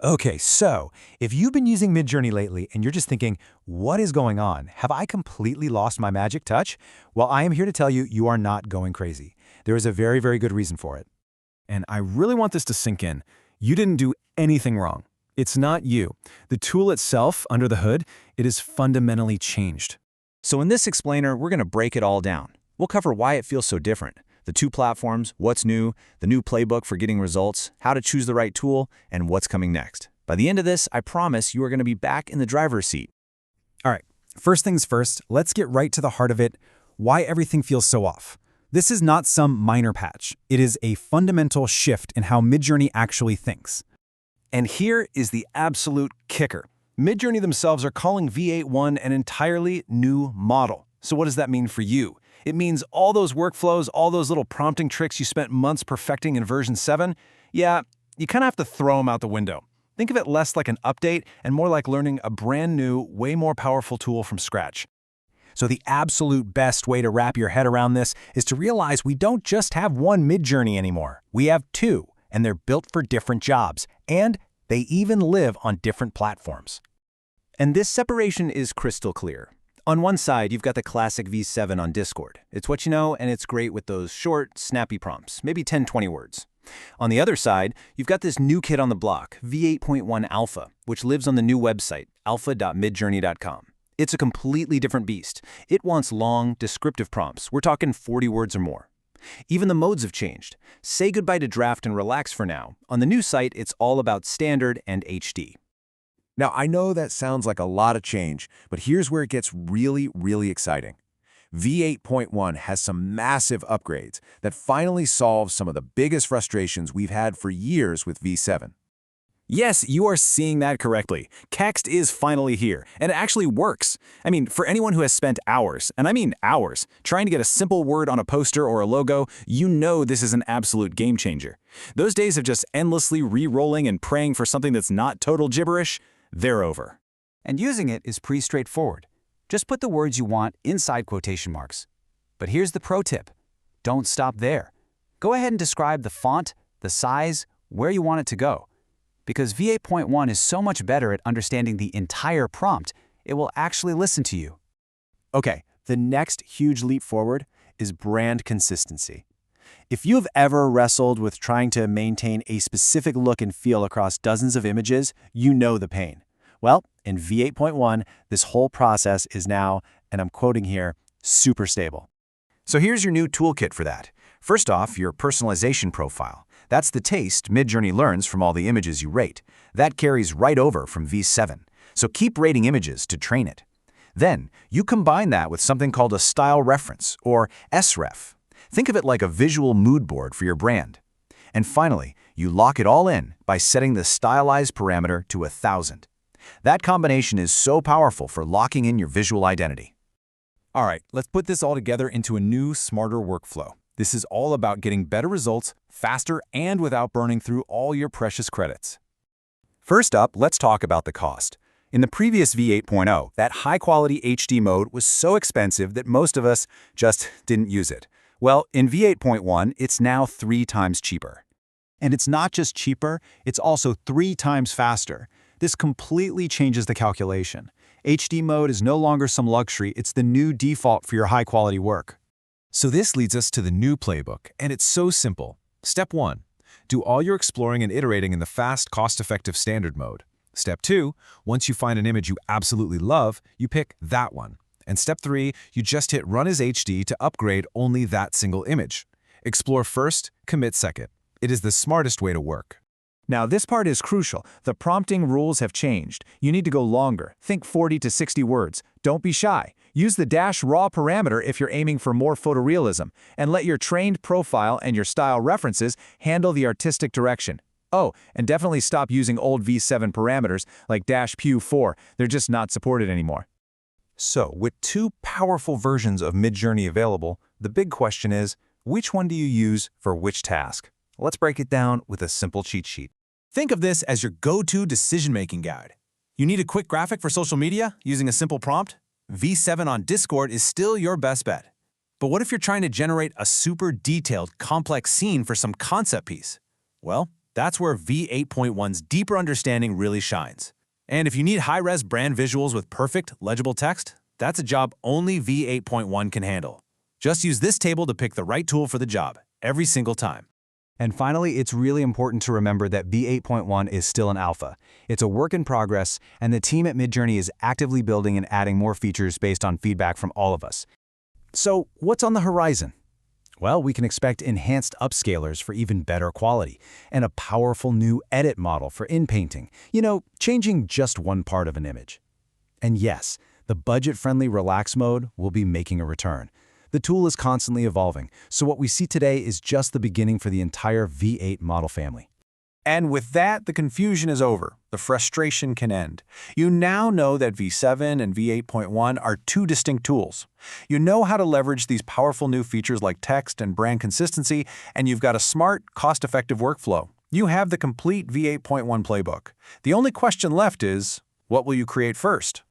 Okay, so if you've been using Midjourney lately and you're just thinking, what is going on? Have I completely lost my magic touch? Well, I am here to tell you, you are not going crazy. There is a very, very good reason for it. And I really want this to sink in. You didn't do anything wrong. It's not you. The tool itself, under the hood, it is fundamentally changed. So in this explainer, we're going to break it all down. We'll cover why it feels so different, the two platforms, what's new, the new playbook for getting results, how to choose the right tool, and what's coming next. By the end of this, I promise you are going to be back in the driver's seat. All right, first things first, let's get right to the heart of it, why everything feels so off. This is not some minor patch. It is a fundamental shift in how Midjourney actually thinks. And here is the absolute kicker. Midjourney themselves are calling V8.1 an entirely new model. So what does that mean for you? It means all those workflows, all those little prompting tricks you spent months perfecting in version 7, yeah, you kind of have to throw them out the window. Think of it less like an update and more like learning a brand new, way more powerful tool from scratch. So the absolute best way to wrap your head around this is to realize we don't just have one Midjourney anymore. We have two, and they're built for different jobs, and they even live on different platforms. And this separation is crystal clear. On one side, you've got the classic V7 on Discord. It's what you know, and it's great with those short, snappy prompts, maybe 10, 20 words. On the other side, you've got this new kid on the block, V8.1 Alpha, which lives on the new website, alpha.midjourney.com. It's a completely different beast. It wants long, descriptive prompts. We're talking 40 words or more. Even the modes have changed. Say goodbye to draft and relax for now. On the new site, it's all about standard and HD. Now, I know that sounds like a lot of change, but here's where it gets really, really exciting. V8.1 has some massive upgrades that finally solve some of the biggest frustrations we've had for years with V7. Yes, you are seeing that correctly. Text is finally here, and it actually works. I mean, for anyone who has spent hours, and I mean hours, trying to get a simple word on a poster or a logo, you know this is an absolute game changer. Those days of just endlessly re-rolling and praying for something that's not total gibberish, they're over. And using it is pretty straightforward. Just put the words you want inside quotation marks. But here's the pro tip. Don't stop there. Go ahead and describe the font, the size, where you want it to go. Because V8.1 is so much better at understanding the entire prompt, it will actually listen to you. Okay, the next huge leap forward is brand consistency. If you've ever wrestled with trying to maintain a specific look and feel across dozens of images, you know the pain. Well, in V8.1, this whole process is now, and I'm quoting here, super stable. So here's your new toolkit for that. First off, your personalization profile. That's the taste Midjourney learns from all the images you rate. That carries right over from V7. So keep rating images to train it. Then, you combine that with something called a style reference, or SREF. Think of it like a visual mood board for your brand. And finally, you lock it all in by setting the stylized parameter to 1,000. That combination is so powerful for locking in your visual identity. All right, let's put this all together into a new, smarter workflow. This is all about getting better results, faster, and without burning through all your precious credits. First up, let's talk about the cost. In the previous V8.0, that high-quality HD mode was so expensive that most of us just didn't use it. Well, in V8.1, it's now 3 times cheaper. And it's not just cheaper, it's also 3 times faster. This completely changes the calculation. HD mode is no longer some luxury, it's the new default for your high-quality work. So this leads us to the new playbook, and it's so simple. Step 1. Do all your exploring and iterating in the fast, cost-effective standard mode. Step 2. Once you find an image you absolutely love, you pick that one. And step 3, you just hit Run as HD to upgrade only that single image. Explore first, commit second. It is the smartest way to work. Now, this part is crucial. The prompting rules have changed. You need to go longer. Think 40 to 60 words. Don't be shy. Use the -raw parameter if you're aiming for more photorealism, and let your trained profile and your style references handle the artistic direction. Oh, and definitely stop using old V7 parameters like -Pu4. They're just not supported anymore. So, with 2 powerful versions of Midjourney available, the big question is, which one do you use for which task? Let's break it down with a simple cheat sheet. Think of this as your go-to decision-making guide. You need a quick graphic for social media using a simple prompt? V7 on Discord is still your best bet. But what if you're trying to generate a super detailed, complex scene for some concept piece? Well, That's where V8.1's deeper understanding really shines. And if you need high-res brand visuals with perfect, legible text, that's a job only V8.1 can handle. Just use this table to pick the right tool for the job, every single time. And finally, it's really important to remember that V8.1 is still an alpha. It's a work in progress, and the team at Midjourney is actively building and adding more features based on feedback from all of us. So, what's on the horizon? Well, we can expect enhanced upscalers for even better quality, and a powerful new edit model for in-painting, changing just one part of an image. And yes, the budget-friendly relax mode will be making a return. The tool is constantly evolving, so what we see today is just the beginning for the entire V8 model family. And with that, the confusion is over. The frustration can end. You now know that V7 and V8.1 are two distinct tools. You know how to leverage these powerful new features like text and brand consistency, and you've got a smart, cost-effective workflow. You have the complete V8.1 playbook. The only question left is, what will you create first?